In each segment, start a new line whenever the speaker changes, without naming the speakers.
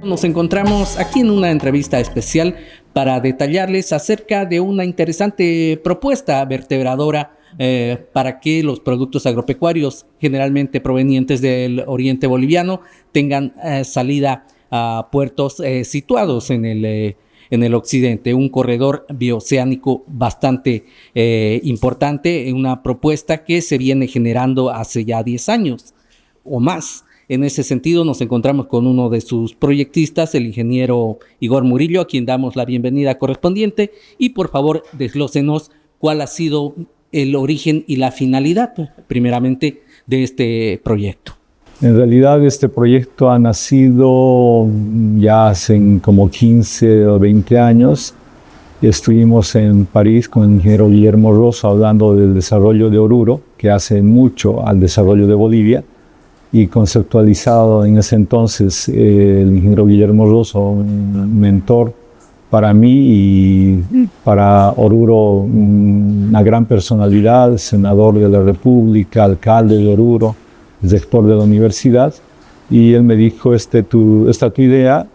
Nos encontramos aquí en una entrevista especial para detallarles acerca de una interesante propuesta vertebradora para que los productos agropecuarios, generalmente provenientes del oriente boliviano, tengan salida a puertos situados en el occidente, un corredor bioceánico bastante importante, una propuesta que se viene generando hace ya 10 años o más. En ese sentido, nos encontramos con uno de sus proyectistas, el ingeniero Igor Murillo, a quien damos la bienvenida correspondiente. Y por favor, desglósenos cuál ha sido el origen y la finalidad, primeramente, de este proyecto.
En realidad, este proyecto ha nacido ya hace como 15 o 20 años. Estuvimos en París con el ingeniero Guillermo Rosso hablando del desarrollo de Oruro, que hace mucho al desarrollo de Bolivia, y conceptualizado en ese entonces el ingeniero Guillermo Rosso, un mentor para mí y para Oruro, una gran personalidad, senador de la República, alcalde de Oruro, rector de la universidad, y él me dijo, esta tu idea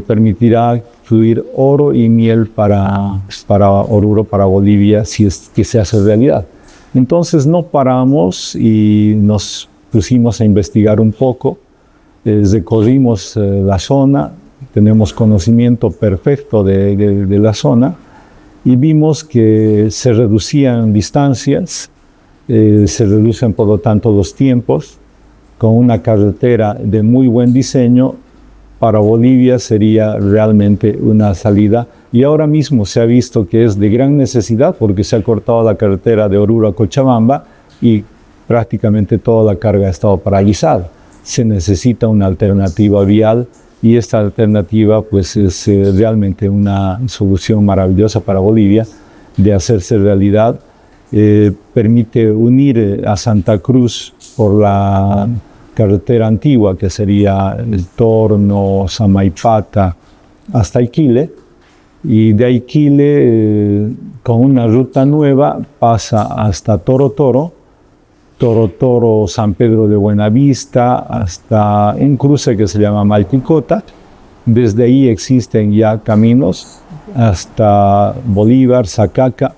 permitirá fluir oro y miel para Oruro, para Bolivia, si es que se hace realidad. Entonces no paramos y nos pusimos a investigar un poco, recorrimos la zona, tenemos conocimiento perfecto de la zona y vimos que se reducían distancias, se reducen por lo tanto los tiempos. Con una carretera de muy buen diseño, para Bolivia sería realmente una salida. Y ahora mismo se ha visto que es de gran necesidad porque se ha cortado la carretera de Oruro a Cochabamba y prácticamente toda la carga ha estado paralizada. Se necesita una alternativa vial y esta alternativa pues es realmente una solución maravillosa para Bolivia de hacerse realidad. Permite unir a Santa Cruz por la carretera antigua, que sería el Torno, Samaipata, hasta Iquile, y de Iquile con una ruta nueva pasa hasta Toro Toro, San Pedro de Buenavista, hasta un cruce que se llama Malticota. Desde ahí existen ya caminos hasta Bolívar, Sacaca,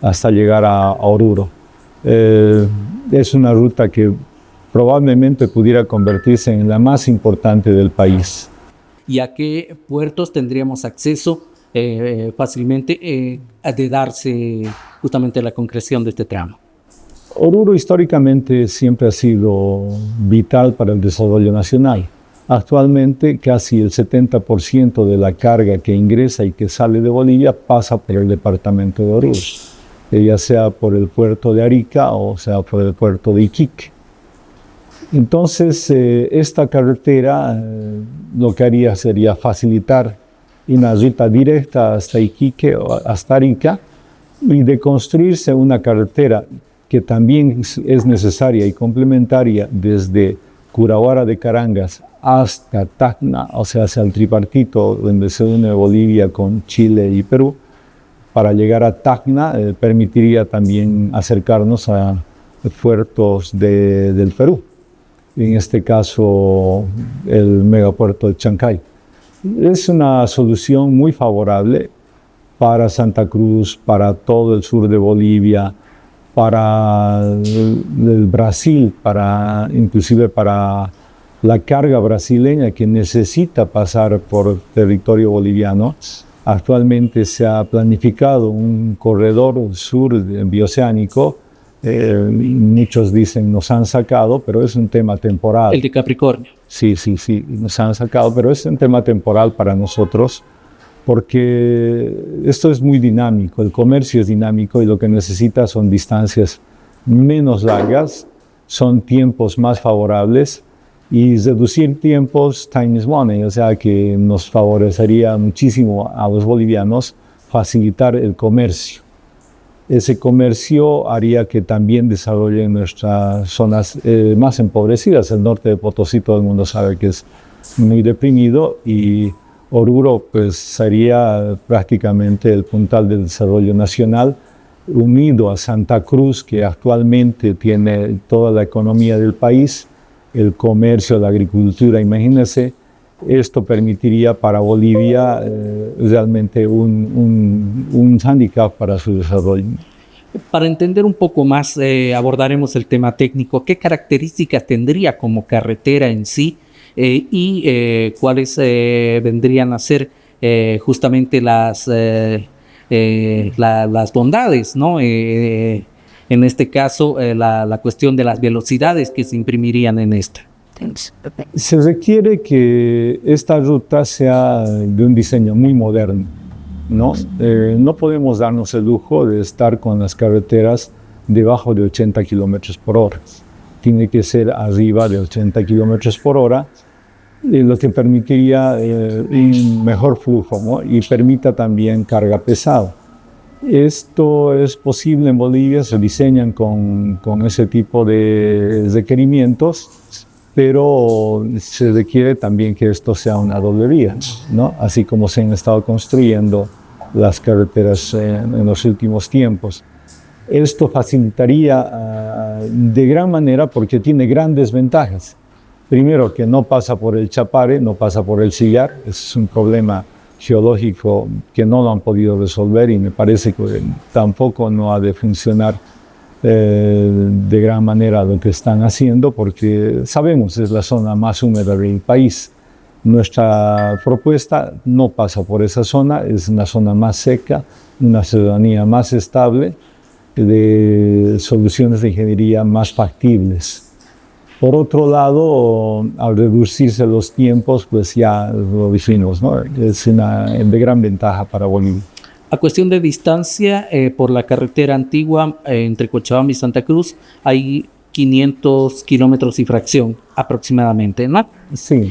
hasta llegar a Oruro. Es una ruta que probablemente pudiera convertirse en la más importante del país.
¿Y a qué puertos tendríamos acceso fácilmente de darse justamente la concreción de este tramo?
Oruro históricamente siempre ha sido vital para el desarrollo nacional. Actualmente casi el 70% de la carga que ingresa y que sale de Bolivia pasa por el departamento de Oruro, ya sea por el puerto de Arica o sea por el puerto de Iquique. Entonces, esta carretera lo que haría sería facilitar una ruta directa hasta Iquique o hasta Arica, y de construirse una carretera que también es necesaria y complementaria desde Curahuara de Carangas hasta Tacna, o sea, hacia el tripartito donde se une Bolivia con Chile y Perú. Para llegar a Tacna permitiría también acercarnos a puertos del Perú. En este caso, el megapuerto de Chancay. Es una solución muy favorable para Santa Cruz, para todo el sur de Bolivia, para el Brasil, inclusive para la carga brasileña que necesita pasar por territorio boliviano. Actualmente se ha planificado un corredor sur bioceánico. Muchos dicen nos han sacado, pero es un tema temporal.
El de Capricornio.
Sí, nos han sacado, pero es un tema temporal para nosotros, porque esto es muy dinámico, el comercio es dinámico y lo que necesita son distancias menos largas, son tiempos más favorables, y reducir tiempos, time is money, o sea que nos favorecería muchísimo a los bolivianos facilitar el comercio. Ese comercio haría que también desarrollen nuestras zonas más empobrecidas. El norte de Potosí, todo el mundo sabe que es muy deprimido, y Oruro pues sería prácticamente el puntal del desarrollo nacional, unido a Santa Cruz, que actualmente tiene toda la economía del país, el comercio, la agricultura. Imagínense Esto permitiría para Bolivia realmente un hándicap para su desarrollo.
Para entender un poco más, abordaremos el tema técnico. ¿Qué características tendría como carretera en sí y cuáles vendrían a ser justamente las bondades, ¿no? En este caso, la cuestión de las velocidades que se imprimirían en esta.
Se requiere que esta ruta sea de un diseño muy moderno, ¿no? No podemos darnos el lujo de estar con las carreteras debajo de 80 kilómetros por hora. Tiene que ser arriba de 80 kilómetros por hora, lo que permitiría un mejor flujo, ¿no? Y permita también carga pesada. Esto es posible en Bolivia, se diseñan con ese tipo de requerimientos, pero se requiere también que esto sea una doble vía, ¿no? Así como se han estado construyendo las carreteras en los últimos tiempos. Esto facilitaría de gran manera porque tiene grandes ventajas. Primero, que no pasa por el Chapare, no pasa por el Sillar, es un problema geológico que no lo han podido resolver y me parece que tampoco no ha de funcionar de gran manera lo que están haciendo, porque sabemos es la zona más húmeda del país. Nuestra propuesta no pasa por esa zona, es una zona más seca, una ciudadanía más estable, de soluciones de ingeniería más factibles. Por otro lado, al reducirse los tiempos, pues ya lo dijimos, ¿no? Es de gran ventaja para Bolivia.
A cuestión de distancia, por la carretera antigua entre Cochabamba y Santa Cruz, hay 500 kilómetros y fracción aproximadamente, ¿no?
Sí.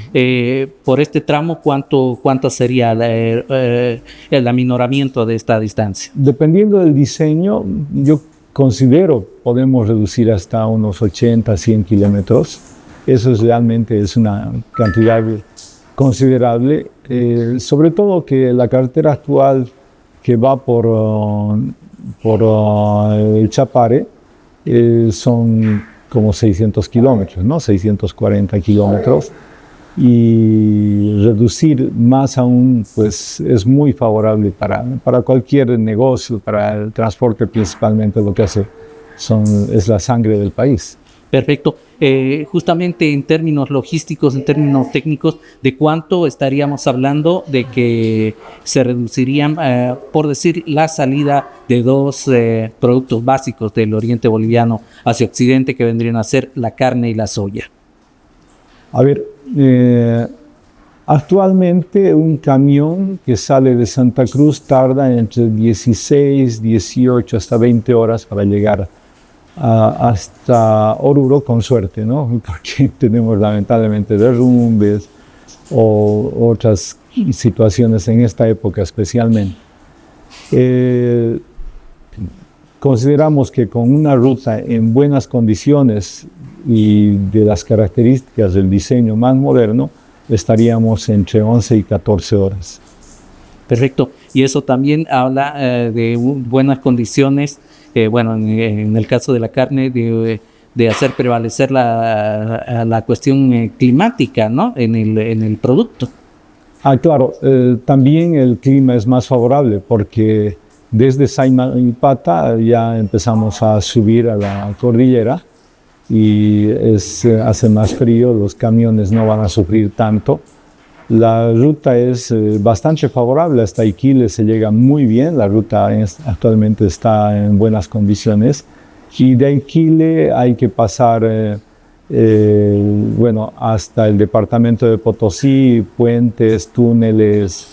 Por este tramo, ¿cuánto sería el aminoramiento de esta distancia?
Dependiendo del diseño, yo considero podemos reducir hasta unos 80, 100 kilómetros. Eso realmente es una cantidad considerable, sobre todo que la carretera actual que va por el Chapare son como 600 kilómetros, ¿no? 640 kilómetros. Y reducir más aún, pues es muy favorable para cualquier negocio, para el transporte principalmente, lo que hace es la sangre del país.
Perfecto. Justamente en términos logísticos, en términos técnicos, ¿de cuánto estaríamos hablando de que se reducirían, por decir, la salida de dos productos básicos del oriente boliviano hacia occidente, que vendrían a ser la carne y la soya?
A ver, actualmente un camión que sale de Santa Cruz tarda entre 16, 18 hasta 20 horas para llegar hasta Oruro, con suerte, ¿no? Porque tenemos lamentablemente derrumbes o otras situaciones en esta época especialmente. Consideramos que con una ruta en buenas condiciones y de las características del diseño más moderno, estaríamos entre 11 y 14 horas.
Perfecto. Y eso también habla de buenas condiciones, bueno, en el caso de la carne, de hacer prevalecer la cuestión climática, ¿no? En el producto.
Claro, también el clima es más favorable porque desde Saimaipata ya empezamos a subir a la cordillera y hace más frío, los camiones no van a sufrir tanto. La ruta es bastante favorable, hasta Iquile se llega muy bien, la ruta actualmente está en buenas condiciones y de Iquile hay que pasar bueno, hasta el departamento de Potosí, puentes, túneles,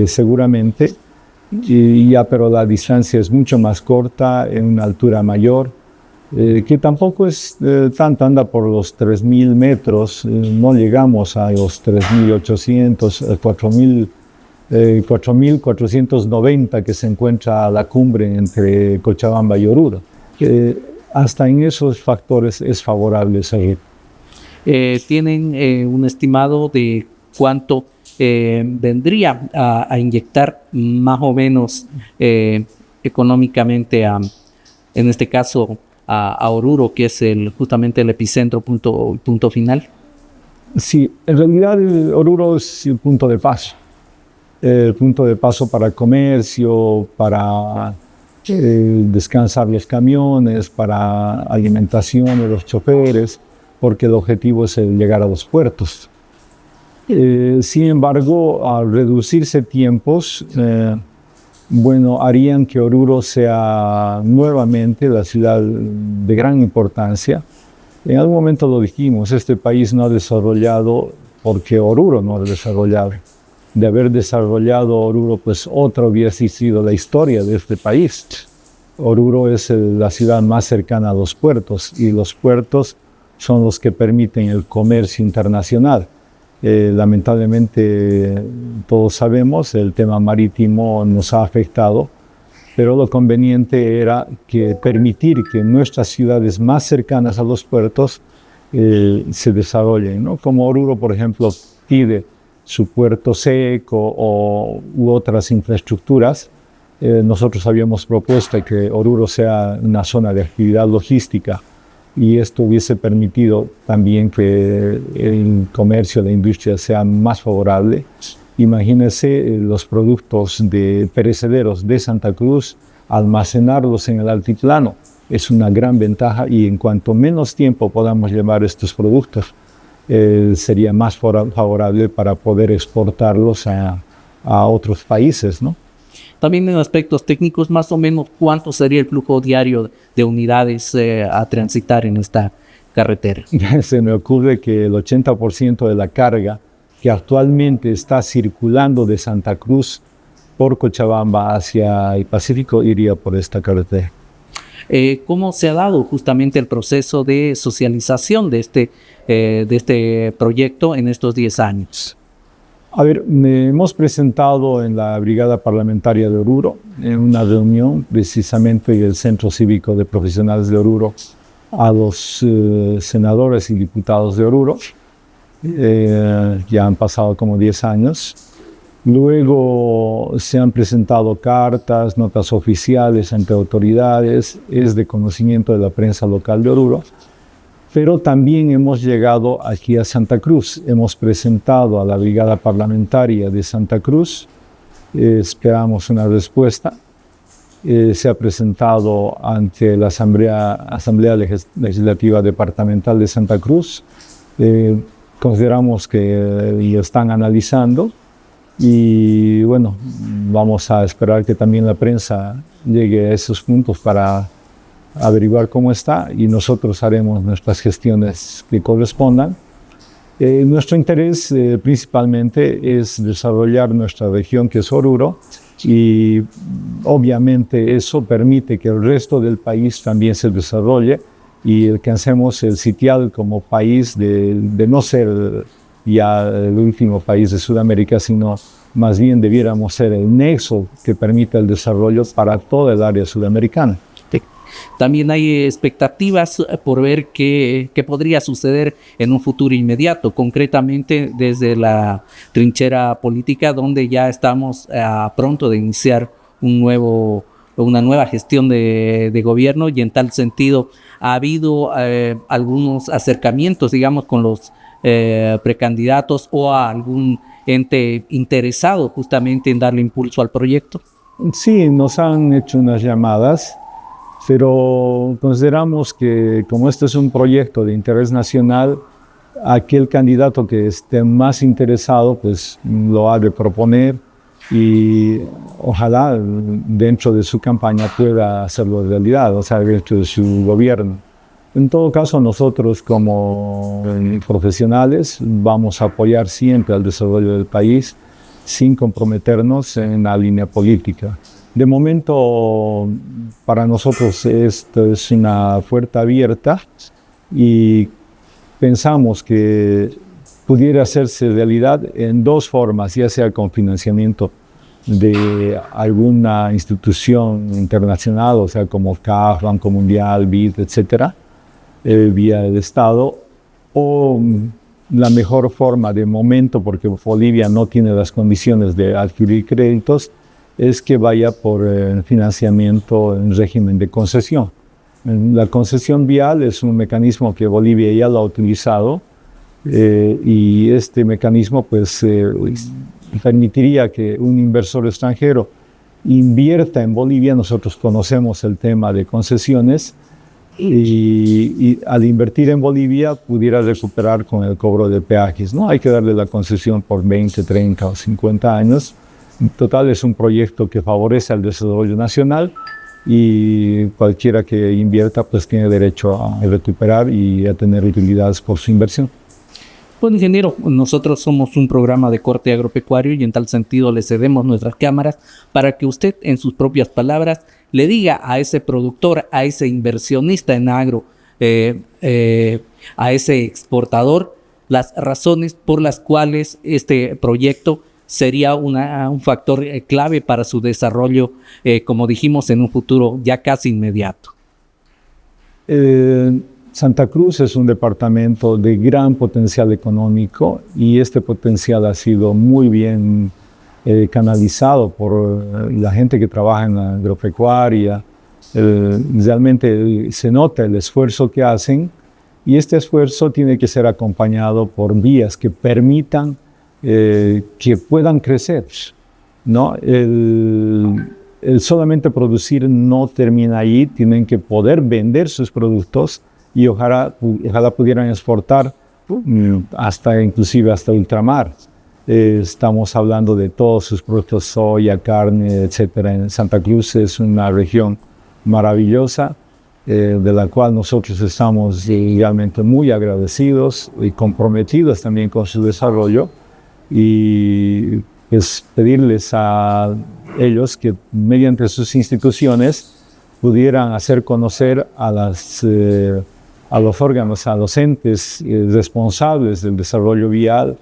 seguramente, pero la distancia es mucho más corta, en una altura mayor, que tampoco es tanto, anda por los 3.000 metros, no llegamos a los 3.800, 4.490 que se encuentra a la cumbre entre Cochabamba y Oruro. Hasta en esos factores es favorable seguir.
¿Tienen un estimado de cuánto vendría a inyectar más o menos económicamente en este caso a Oruro, que es justamente el epicentro, punto final?
Sí, en realidad Oruro es el punto de paso. El punto de paso para comercio, para descansar los camiones, para alimentación de los choferes, porque el objetivo es el llegar a los puertos. Sin embargo, al reducirse tiempos, bueno, harían que Oruro sea nuevamente la ciudad de gran importancia. En algún momento lo dijimos, este país no ha desarrollado porque Oruro no ha desarrollado. De haber desarrollado Oruro, pues otra hubiese sido la historia de este país. Oruro es la ciudad más cercana a los puertos y los puertos son los que permiten el comercio internacional. Lamentablemente, todos sabemos, el tema marítimo nos ha afectado, pero lo conveniente era que permitir que nuestras ciudades más cercanas a los puertos se desarrollen, ¿no? Como Oruro, por ejemplo, pide su puerto seco u otras infraestructuras. Nosotros habíamos propuesto que Oruro sea una zona de actividad logística y esto hubiese permitido también que el comercio, la industria sea más favorable. Imagínense los productos perecederos de Santa Cruz, almacenarlos en el altiplano. Es una gran ventaja y en cuanto menos tiempo podamos llevar estos productos, sería más favorable para poder exportarlos a otros países, ¿no?
También en aspectos técnicos, más o menos, ¿cuánto sería el flujo diario de unidades a transitar en esta carretera?
Se me ocurre que el 80% de la carga que actualmente está circulando de Santa Cruz por Cochabamba hacia el Pacífico iría por esta carretera.
¿Cómo se ha dado justamente el proceso de socialización de este proyecto en estos 10 años?
A ver, hemos presentado en la Brigada Parlamentaria de Oruro, en una reunión precisamente en el Centro Cívico de Profesionales de Oruro, a los senadores y diputados de Oruro. Ya han pasado como 10 años. Luego se han presentado cartas, notas oficiales ante autoridades, es de conocimiento de la prensa local de Oruro. Pero también hemos llegado aquí a Santa Cruz, hemos presentado a la Brigada Parlamentaria de Santa Cruz, esperamos una respuesta. Se ha presentado ante la Asamblea Legislativa Departamental de Santa Cruz. Consideramos que están analizando y bueno, vamos a esperar que también la prensa llegue a esos puntos para averiguar cómo está y nosotros haremos nuestras gestiones que correspondan. Nuestro interés principalmente es desarrollar nuestra región, que es Oruro, y obviamente eso permite que el resto del país también se desarrolle y alcancemos el sitial como país de no ser ya el último país de Sudamérica, sino más bien debiéramos ser el nexo que permita el desarrollo para toda el área sudamericana.
También hay expectativas por ver qué podría suceder en un futuro inmediato, concretamente desde la trinchera política, donde ya estamos pronto de iniciar una nueva gestión de gobierno, y en tal sentido ha habido algunos acercamientos, digamos, con los precandidatos o a algún ente interesado justamente en darle impulso al proyecto.
Sí, nos han hecho unas llamadas, pero consideramos que como este es un proyecto de interés nacional, aquel candidato que esté más interesado pues lo ha de proponer y ojalá dentro de su campaña pueda hacerlo realidad, o sea, dentro de su gobierno. En todo caso, nosotros como profesionales vamos a apoyar siempre al desarrollo del país sin comprometernos en la línea política. De momento, para nosotros esto es una puerta abierta y pensamos que pudiera hacerse realidad en dos formas, ya sea con financiamiento de alguna institución internacional, o sea, como CAF, Banco Mundial, BID, etcétera, vía el Estado, o la mejor forma de momento, porque Bolivia no tiene las condiciones de adquirir créditos, es que vaya por financiamiento en régimen de concesión. La concesión vial es un mecanismo que Bolivia ya lo ha utilizado y este mecanismo pues permitiría que un inversor extranjero invierta en Bolivia. Nosotros conocemos el tema de concesiones y al invertir en Bolivia pudiera recuperar con el cobro de peajes. No hay que darle la concesión por 20, 30 o 50 años. En total es un proyecto que favorece al desarrollo nacional y cualquiera que invierta pues tiene derecho a recuperar y a tener utilidades por su inversión.
Bueno, ingeniero, nosotros somos un programa de corte agropecuario y en tal sentido le cedemos nuestras cámaras para que usted, en sus propias palabras, le diga a ese productor, a ese inversionista en agro, a ese exportador, las razones por las cuales este proyecto sería un factor clave para su desarrollo, como dijimos, en un futuro ya casi inmediato.
Santa Cruz es un departamento de gran potencial económico y este potencial ha sido muy bien canalizado por la gente que trabaja en la agropecuaria. Realmente se nota el esfuerzo que hacen y este esfuerzo tiene que ser acompañado por vías que permitan que puedan crecer, ¿no? El solamente producir no termina ahí, tienen que poder vender sus productos y ojalá pudieran exportar inclusive hasta ultramar. Estamos hablando de todos sus productos, soya, carne, etcétera. En Santa Cruz es una región maravillosa de la cual nosotros estamos realmente muy agradecidos y comprometidos también con su desarrollo y pues pedirles a ellos que mediante sus instituciones pudieran hacer conocer a los órganos, a los entes responsables del desarrollo vial,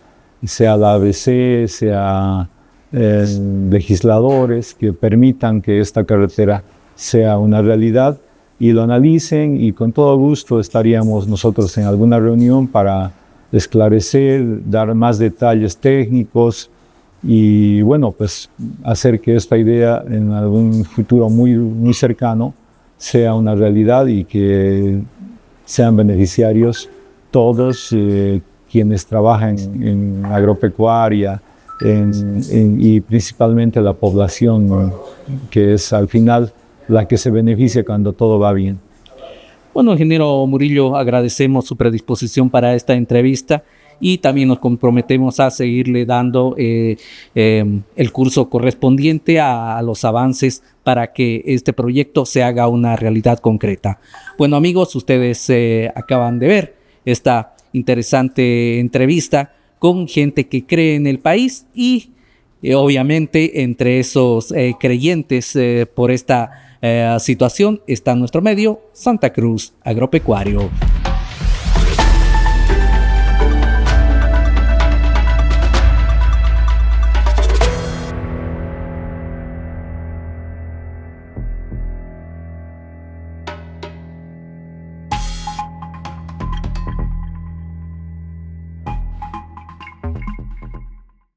sea la ABC, sea legisladores, que permitan que esta carretera sea una realidad y lo analicen, y con todo gusto estaríamos nosotros en alguna reunión para esclarecer, dar más detalles técnicos y bueno, pues hacer que esta idea en algún futuro muy, muy cercano sea una realidad y que sean beneficiarios todos quienes trabajan en agropecuaria y principalmente la población, que es al final la que se beneficia cuando todo va bien.
Bueno, ingeniero Murillo, agradecemos su predisposición para esta entrevista y también nos comprometemos a seguirle dando el curso correspondiente a los avances para que este proyecto se haga una realidad concreta. Bueno, amigos, ustedes acaban de ver esta interesante entrevista con gente que cree en el país y obviamente entre esos creyentes por esta situación está nuestro medio Santa Cruz Agropecuario.